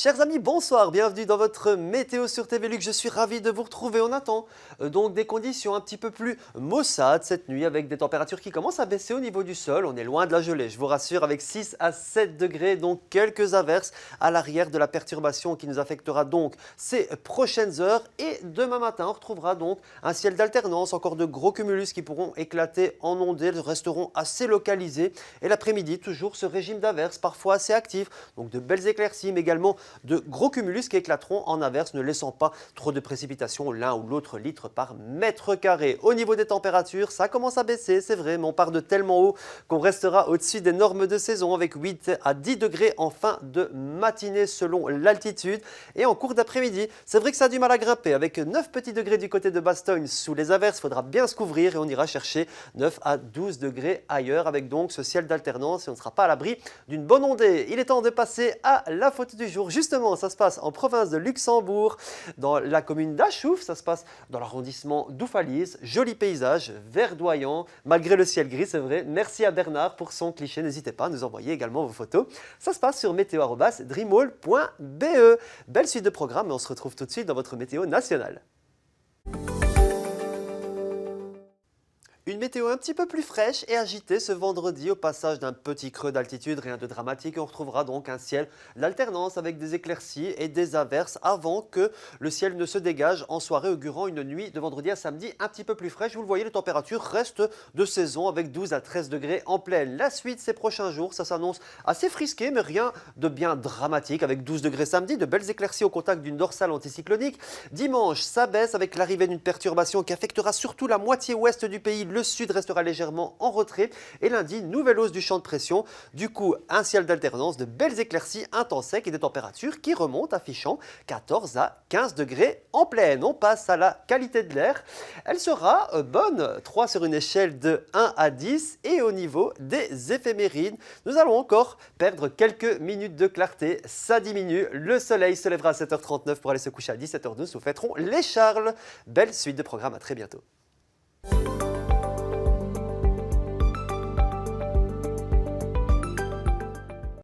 Chers amis, bonsoir, bienvenue dans votre météo sur TV Luc. Je suis ravi de vous retrouver. On attend donc des conditions un petit peu plus maussades cette nuit avec des températures qui commencent à baisser au niveau du sol. On est loin de la gelée, je vous rassure, avec 6 à 7 degrés, donc quelques averses à l'arrière de la perturbation qui nous affectera donc ces prochaines heures. Et demain matin, on retrouvera donc un ciel d'alternance, encore de gros cumulus qui pourront éclater en ondées, resteront assez localisés. Et l'après-midi, toujours ce régime d'averses, parfois assez actif, donc de belles éclaircies, mais également de gros cumulus qui éclateront en averse, ne laissant pas trop de précipitations l'un ou l'autre litre par mètre carré. Au niveau des températures, ça commence à baisser, c'est vrai, mais on part de tellement haut qu'on restera au-dessus des normes de saison avec 8 à 10 degrés en fin de matinée selon l'altitude. Et en cours d'après-midi, c'est vrai que ça a du mal à grimper avec 9 petits degrés du côté de Bastogne sous les averses. Il faudra bien se couvrir et on ira chercher 9 à 12 degrés ailleurs avec donc ce ciel d'alternance et on ne sera pas à l'abri d'une bonne ondée. Il est temps de passer à la photo du jour. Justement, ça se passe en province de Luxembourg, dans la commune d'Achouf, ça se passe dans l'arrondissement d'Oufalise. Joli paysage, verdoyant, malgré le ciel gris, c'est vrai. Merci à Bernard pour son cliché, n'hésitez pas à nous envoyer également vos photos. Ça se passe sur météo@dreamall.be. Belle suite de programmes et on se retrouve tout de suite dans votre météo nationale. Une météo un petit peu plus fraîche et agitée ce vendredi au passage d'un petit creux d'altitude, rien de dramatique. On retrouvera donc un ciel d'alternance avec des éclaircies et des averses avant que le ciel ne se dégage en soirée augurant une nuit de vendredi à samedi un petit peu plus fraîche. Vous le voyez, les températures restent de saison avec 12 à 13 degrés en pleine. La suite ces prochains jours, ça s'annonce assez frisqué mais rien de bien dramatique avec 12 degrés samedi, de belles éclaircies au contact d'une dorsale anticyclonique. Dimanche, ça baisse avec l'arrivée d'une perturbation qui affectera surtout la moitié ouest du pays. Le sud restera légèrement en retrait et lundi, nouvelle hausse du champ de pression. Du coup, un ciel d'alternance, de belles éclaircies, un temps sec et des températures qui remontent affichant 14 à 15 degrés en pleine. On passe à la qualité de l'air. Elle sera bonne, 3 sur une échelle de 1 à 10 et au niveau des éphémérides, nous allons encore perdre quelques minutes de clarté. Ça diminue, le soleil se lèvera à 7h39 pour aller se coucher à 17h12. Nous fêterons les Charles. Belle suite de programme, à très bientôt.